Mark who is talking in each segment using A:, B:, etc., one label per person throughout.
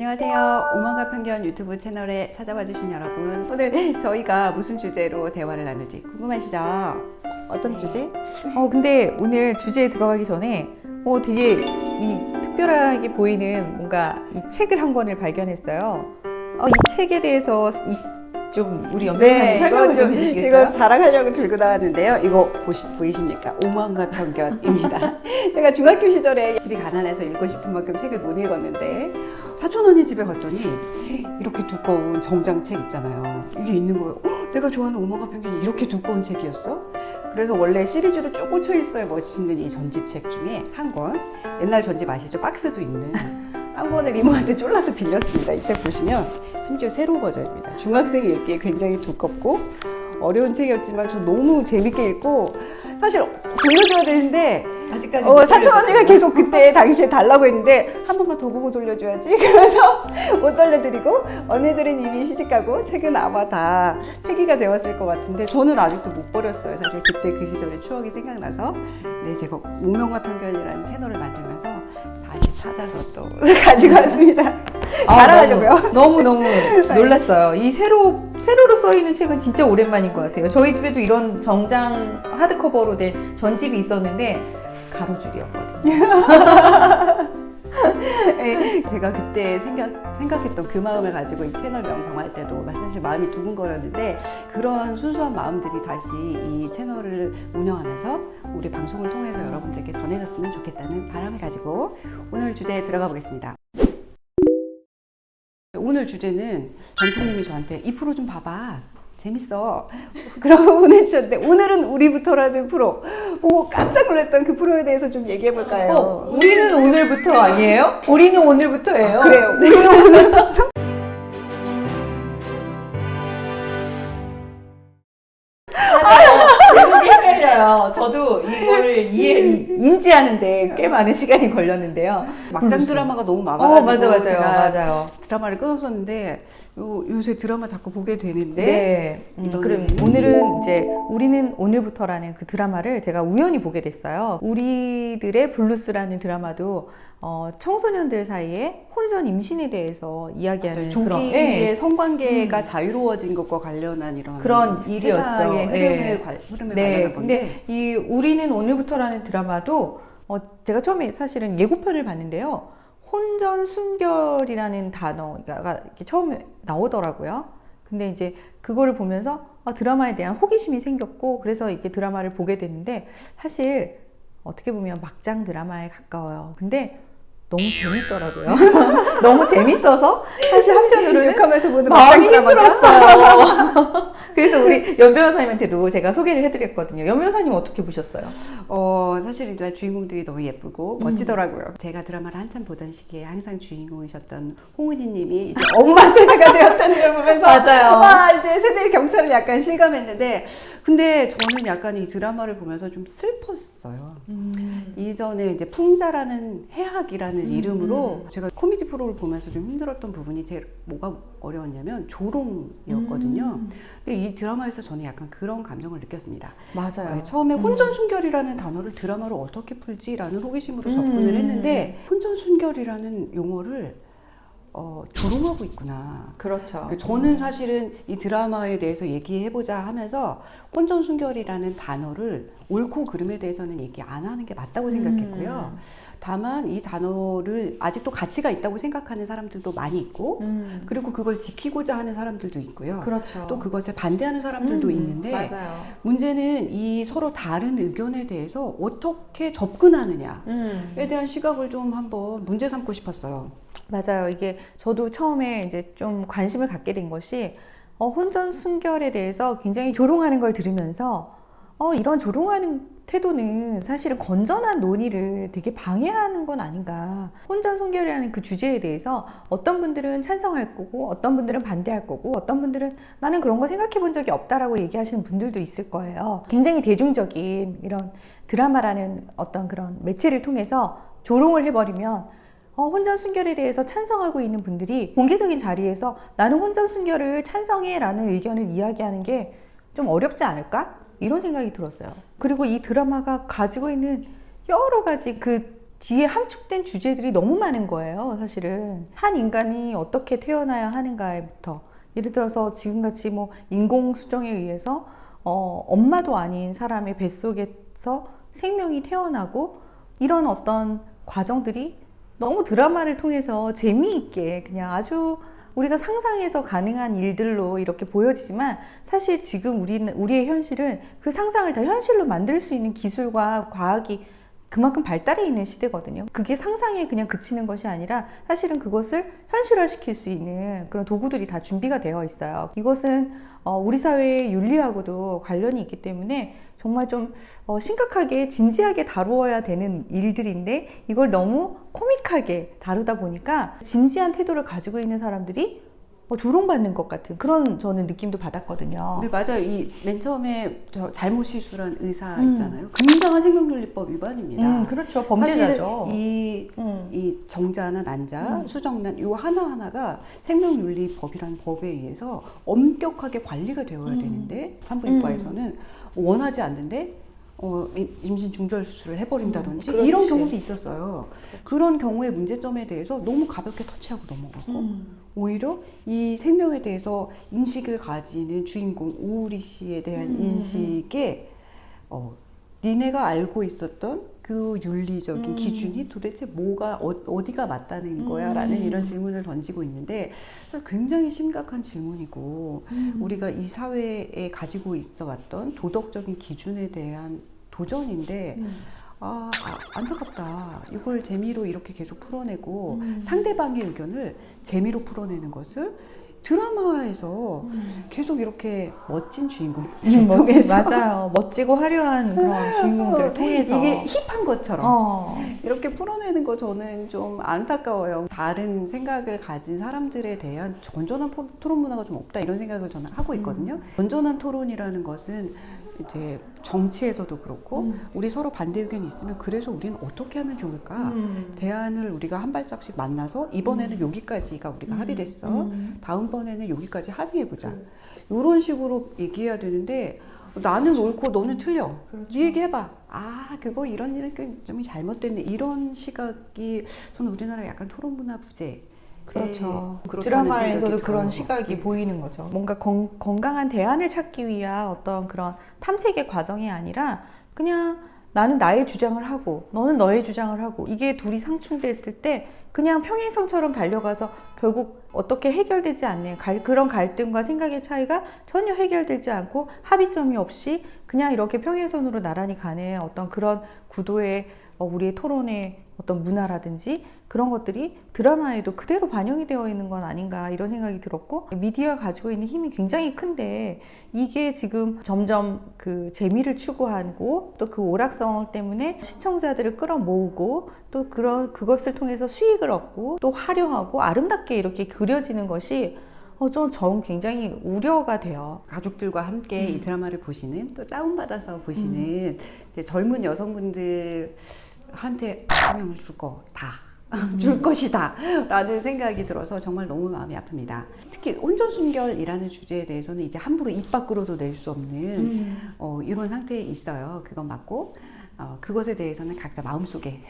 A: 안녕하세요. 오만과 편견 유튜브 채널에 찾아와 주신 여러분, 오늘 저희가 무슨 주제로 대화를 나눌지 궁금하시죠? 어떤 주제?
B: 근데 오늘 주제에 들어가기 전에 되게 특별하게 보이는 뭔가 이 책을 한 권을 발견했어요. 이 책에 대해서 좀 우리 연변호사님 설명을 좀 해주시겠어요?
A: 이거 자랑하려고 들고 나왔는데요. 이거 보이십니까? 오만과 편견입니다. 제가 중학교 시절에 집이 가난해서 읽고 싶은 만큼 책을 못 읽었는데 사촌 언니 집에 갔더니 이렇게 두꺼운 정장책 있잖아요. 이게 있는 거예요. 내가 좋아하는 오만과 편견이 이렇게 두꺼운 책이었어? 그래서 원래 시리즈로 쭉 꽂혀 있어야 멋있는 이 전집책 중에 한 권, 옛날 전집 아시죠? 박스도 있는 한 권을 이모한테 쫄라서 빌렸습니다. 이 책 보시면 심지어 새로 버전입니다. 중학생이 읽기에 굉장히 두껍고 어려운 책이었지만 저 너무 재밌게 읽고 사실 돌려줘야 되는데
B: 아직까지
A: 사촌 언니가 계속 그때 당시에 달라고 했는데 한 번만 더 보고 돌려줘야지. 그래서 못 돌려드리고 언니들은 이미 시집가고 책은 아마 다 폐기가 되었을 것 같은데 저는 아직도 못 버렸어요. 사실 그때 그 시절의 추억이 생각나서 제가 오명과 편견이라는 채널을 만들면서 다시 찾아서 또 가지고 왔습니다. 자랑하려고요.
B: 너무 놀랐어요. 이 세로로 써 있는 책은 진짜 오랜만인 것 같아요. 저희 집에도 이런 정장 하드커버로 된 전집이 있었는데 가로줄이었거든요.
A: 제가 그때 생각했던 그 마음을 가지고 이 채널명 정할 때도 사실 마음이 두근거렸는데 그런 순수한 마음들이 다시 이 채널을 운영하면서 우리 방송을 통해서 여러분들께 전해졌으면 좋겠다는 바람을 가지고 오늘 주제에 들어가 보겠습니다. 오늘 주제는 전총님이 저한테 이 프로 좀 봐봐. 재밌어. 그러고 보내주셨는데 오늘은 우리부터라는 프로 보고 깜짝 놀랐던 그 프로에 대해서 좀 얘기해 볼까요?
B: 우리는 오늘부터 아니에요? 우리는 오늘부터예요.
A: 그래요. 우리는 오늘부터.
B: 헷갈려요. 저도 이거를 인지하는데 꽤 많은 시간이 걸렸는데요.
A: 막장 드라마가 너무 많아가지고
B: 맞아요.
A: 드라마를 끊었었는데 요새 드라마 자꾸 보게 되는데
B: 그럼 오늘은 이제 우리는 오늘부터라는 그 드라마를 제가 우연히 보게 됐어요. 우리들의 블루스라는 드라마도 청소년들 사이에 혼전 임신에 대해서 이야기하는
A: 조기의 성관계가 자유로워진 것과 관련한 그런
B: 일이었죠.
A: 세상의 흐름을 관련한 건데
B: 근데 이 우리는 오늘부터라는 드라마도 제가 처음에 사실은 예고편을 봤는데요. 혼전 순결이라는 단어가 이렇게 처음에 나오더라고요. 근데 이제 그거를 보면서 드라마에 대한 호기심이 생겼고 그래서 이렇게 드라마를 보게 됐는데 사실 어떻게 보면 막장 드라마에 가까워요. 근데 너무 재밌더라고요. 너무 재밌어서 사실 한편으로는
A: 욕하면서 보는
B: 마음이 힘들었어요. 그래서 우리 연 변호사님한테도 제가 소개를 해드렸거든요. 연 변호사님 어떻게 보셨어요?
A: 사실 일단 주인공들이 너무 예쁘고 멋지더라고요. 제가 드라마를 한참 보던 시기에 항상 주인공이셨던 홍은희 님이 이제 엄마 세대가 되었다는 걸 보면서
B: 맞아요.
A: 이제 세대의 경차를 약간 실감했는데 근데 저는 약간 이 드라마를 보면서 좀 슬펐어요. 이전에 이제 풍자라는 해학이라는 이름으로 제가 코미디 프로를 보면서 좀 힘들었던 부분이 뭐가 어려웠냐면 조롱이었거든요. 근데 이 드라마에서 저는 약간 그런 감정을 느꼈습니다.
B: 맞아요.
A: 처음에 혼전순결이라는 단어를 드라마로 어떻게 풀지라는 호기심으로 접근을 했는데 혼전순결이라는 용어를 조롱하고 있구나.
B: 그렇죠.
A: 저는 사실은 이 드라마에 대해서 얘기해보자 하면서 혼전순결이라는 단어를 옳고 그름에 대해서는 얘기 안 하는 게 맞다고 생각했고요. 다만 이 단어를 아직도 가치가 있다고 생각하는 사람들도 많이 있고 그리고 그걸 지키고자 하는 사람들도 있고요.
B: 그렇죠.
A: 또 그것을 반대하는 사람들도 있는데
B: 맞아요.
A: 문제는 이 서로 다른 의견에 대해서 어떻게 접근하느냐에 대한 시각을 좀 한번 문제 삼고 싶었어요.
B: 맞아요. 이게 저도 처음에 이제 좀 관심을 갖게 된 것이 혼전 순결에 대해서 굉장히 조롱하는 걸 들으면서 이런 조롱하는 태도는 사실은 건전한 논의를 되게 방해하는 건 아닌가. 혼전 순결이라는 그 주제에 대해서 어떤 분들은 찬성할 거고 어떤 분들은 반대할 거고 어떤 분들은 나는 그런 거 생각해 본 적이 없다라고 얘기하시는 분들도 있을 거예요. 굉장히 대중적인 이런 드라마라는 어떤 그런 매체를 통해서 조롱을 해버리면 혼전 순결에 대해서 찬성하고 있는 분들이 공개적인 자리에서 나는 혼전 순결을 찬성해 라는 의견을 이야기하는 게 좀 어렵지 않을까? 이런 생각이 들었어요. 그리고 이 드라마가 가지고 있는 여러 가지 그 뒤에 함축된 주제들이 너무 많은 거예요, 사실은. 한 인간이 어떻게 태어나야 하는가에부터. 예를 들어서 지금같이 뭐 인공수정에 의해서 엄마도 아닌 사람의 뱃속에서 생명이 태어나고 이런 어떤 과정들이 너무 드라마를 통해서 재미있게 그냥 아주 우리가 상상해서 가능한 일들로 이렇게 보여지지만 사실 지금 우리의 현실은 그 상상을 다 현실로 만들 수 있는 기술과 과학이 그만큼 발달해 있는 시대거든요. 그게 상상에 그냥 그치는 것이 아니라 사실은 그것을 현실화시킬 수 있는 그런 도구들이 다 준비가 되어 있어요. 이것은 우리 사회의 윤리하고도 관련이 있기 때문에 정말 좀 심각하게 진지하게 다루어야 되는 일들인데 이걸 너무 코믹하게 다루다 보니까 진지한 태도를 가지고 있는 사람들이 조롱받는 것 같은 그런 저는 느낌도 받았거든요.
A: 네, 맞아요. 이 맨 처음에 저 잘못 시술한 의사 있잖아요. 굉장한 생명윤리법 위반입니다.
B: 그렇죠. 범죄자죠.
A: 사실 이 정자나 난자, 수정란 요 하나하나가 생명윤리법이라는 법에 의해서 엄격하게 관리가 되어야 되는데 산부인과에서는 원하지 않는데 임신 중절 수술을 해버린다든지 이런 경우도 있었어요. 그런 경우의 문제점에 대해서 너무 가볍게 터치하고 넘어가고 오히려 이 생명에 대해서 인식을 가지는 주인공 우리 씨에 대한 인식에 니네가 알고 있었던 그 윤리적인 기준이 도대체 뭐가 어디가 맞다는 거야? 라는 이런 질문을 던지고 있는데 굉장히 심각한 질문이고 우리가 이 사회에 가지고 있어 왔던 도덕적인 기준에 대한 도전인데 안타깝다. 이걸 재미로 이렇게 계속 풀어내고 상대방의 의견을 재미로 풀어내는 것을 드라마에서 계속 이렇게 멋진 주인공들을 통해서
B: 맞아요. 멋지고 화려한 그런 주인공들을 통해서
A: 이게 힙한 것처럼 이렇게 풀어내는 거 저는 좀 안타까워요. 다른 생각을 가진 사람들에 대한 건전한 토론 문화가 좀 없다 이런 생각을 저는 하고 있거든요. 건전한 토론이라는 것은 이제 정치에서도 그렇고 우리 서로 반대 의견이 있으면 그래서 우리는 어떻게 하면 좋을까? 대안을 우리가 한 발짝씩 만나서 이번에는 여기까지가 우리가 합의됐어. 다음번에는 여기까지 합의해보자. 이런 식으로 얘기해야 되는데 나는 옳고 너는 틀려.
B: 그렇죠.
A: 네 얘기해봐. 그거 이런 일은 좀 잘못됐네. 이런 시각이 저는 우리나라 약간 토론 문화 부재.
B: 그렇죠.
A: 그렇다는
B: 드라마에서도
A: 생각이
B: 그런
A: 들어요.
B: 시각이 보이는 거죠. 뭔가 건강한 대안을 찾기 위한 어떤 그런 탐색의 과정이 아니라 그냥 나는 나의 주장을 하고 너는 너의 주장을 하고 이게 둘이 상충됐을 때 그냥 평행선처럼 달려가서 결국 어떻게 해결되지 않는 그런 갈등과 생각의 차이가 전혀 해결되지 않고 합의점이 없이 그냥 이렇게 평행선으로 나란히 가는 어떤 그런 구도의 우리의 토론의 어떤 문화라든지 그런 것들이 드라마에도 그대로 반영이 되어 있는 건 아닌가 이런 생각이 들었고 미디어가 가지고 있는 힘이 굉장히 큰데 이게 지금 점점 그 재미를 추구하고 또 그 오락성 때문에 시청자들을 끌어모으고 또 그것을 통해서 수익을 얻고 또 화려하고 아름답게 이렇게 그려지는 것이 전 굉장히 우려가 돼요.
A: 가족들과 함께 이 드라마를 보시는 또 다운받아서 보시는 이제 젊은 여성분들한테 영향을 줄 것이다 라는 생각이 들어서 정말 너무 마음이 아픕니다. 특히 혼전순결이라는 주제에 대해서는 이제 함부로 입 밖으로도 낼 수 없는 이런 상태에 있어요. 그건 맞고 그것에 대해서는 각자 마음속에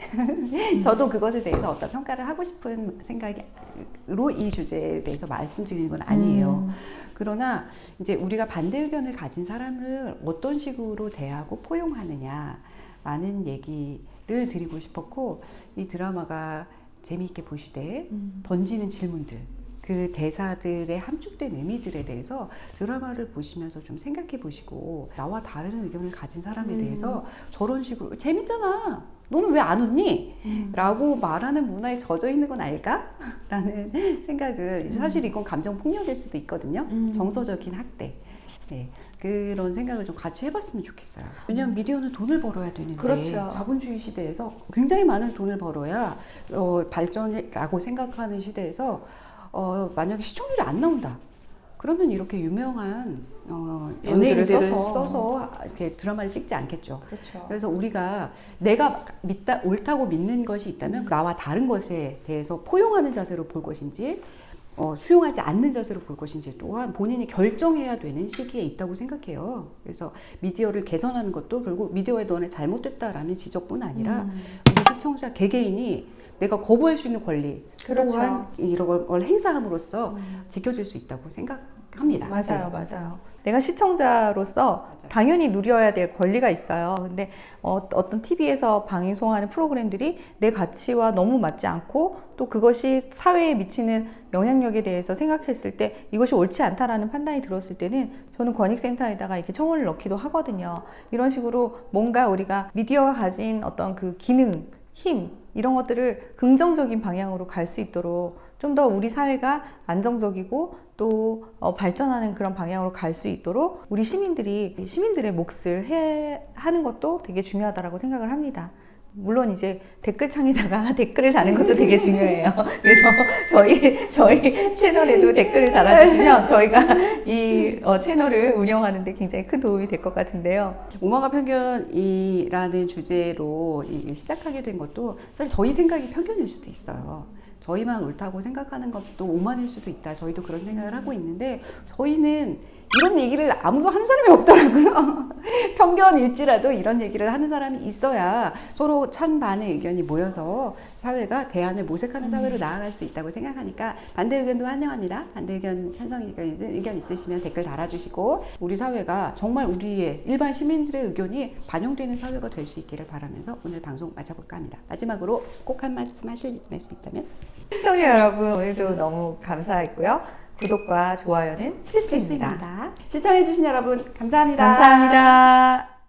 A: 저도 그것에 대해서 어떤 평가를 하고 싶은 생각으로 이 주제에 대해서 말씀드리는 건 아니에요. 그러나 이제 우리가 반대 의견을 가진 사람을 어떤 식으로 대하고 포용하느냐라는 얘기를 드리고 싶었고 이 드라마가 재미있게 보시되 던지는 질문들 그 대사들의 함축된 의미들에 대해서 드라마를 보시면서 좀 생각해 보시고 나와 다른 의견을 가진 사람에 대해서 저런 식으로 재밌잖아 너는 왜 안 웃니? 라고 말하는 문화에 젖어 있는 건 아닐까? 라는 생각을 사실 이건 감정 폭력일 수도 있거든요. 정서적인 학대 네, 그런 생각을 좀 같이 해봤으면 좋겠어요. 왜냐하면 미디어는 돈을 벌어야 되는데
B: 그렇죠.
A: 자본주의 시대에서 굉장히 많은 돈을 벌어야 발전이라고 생각하는 시대에서 만약에 시청률이 안 나온다. 그러면 이렇게 유명한 연예인들을 써서 이렇게 드라마를 찍지 않겠죠.
B: 그렇죠.
A: 그래서 우리가 내가 옳다고 믿는 것이 있다면 나와 다른 것에 대해서 포용하는 자세로 볼 것인지 수용하지 않는 자세로 볼 것인지 또한 본인이 결정해야 되는 시기에 있다고 생각해요. 그래서 미디어를 개선하는 것도 결국 미디어의 논에 잘못됐다라는 지적뿐 아니라 우리 시청자 개개인이 내가 거부할 수 있는 권리
B: 그렇죠.
A: 또한 이런 걸 행사함으로써 지켜줄 수 있다고 생각합니다.
B: 맞아요,
A: 네.
B: 맞아요. 내가 시청자로서 당연히 누려야 될 권리가 있어요. 근데 어떤 TV에서 방송하는 프로그램들이 내 가치와 너무 맞지 않고 또 그것이 사회에 미치는 영향력에 대해서 생각했을 때 이것이 옳지 않다라는 판단이 들었을 때는 저는 권익센터에다가 이렇게 청원을 넣기도 하거든요. 이런 식으로 뭔가 우리가 미디어가 가진 어떤 그 기능, 힘 이런 것들을 긍정적인 방향으로 갈 수 있도록 좀 더 우리 사회가 안정적이고 또 발전하는 그런 방향으로 갈 수 있도록 우리 시민들의 몫을 하는 것도 되게 중요하다고 생각을 합니다. 물론 이제 댓글창에다가 댓글을 다는 것도 되게 중요해요. 그래서 저희 채널에도 댓글을 달아주시면 저희가 이 채널을 운영하는데 굉장히 큰 도움이 될 것 같은데요.
A: 오만과 편견이라는 주제로 시작하게 된 것도 사실 저희 생각이 편견일 수도 있어요. 저희만 옳다고 생각하는 것도 오만일 수도 있다. 저희도 그런 생각을 하고 있는데 저희는 이런 얘기를 아무도 하는 사람이 없더라고요. 편견일지라도 이런 얘기를 하는 사람이 있어야 서로 찬반의 의견이 모여서 사회가 대안을 모색하는 사회로 나아갈 수 있다고 생각하니까 반대 의견도 환영합니다. 반대 의견, 찬성 의견 있으시면 댓글 달아주시고 우리 사회가 정말 우리의 일반 시민들의 의견이 반영되는 사회가 될 수 있기를 바라면서 오늘 방송 마쳐볼까 합니다. 마지막으로 꼭 한 말씀 하실 말씀 있다면?
B: 시청자 여러분 오늘도 너무 감사했고요. 구독과 좋아요는 필수입니다.
A: 시청해주신 여러분 감사합니다.
B: 감사합니다.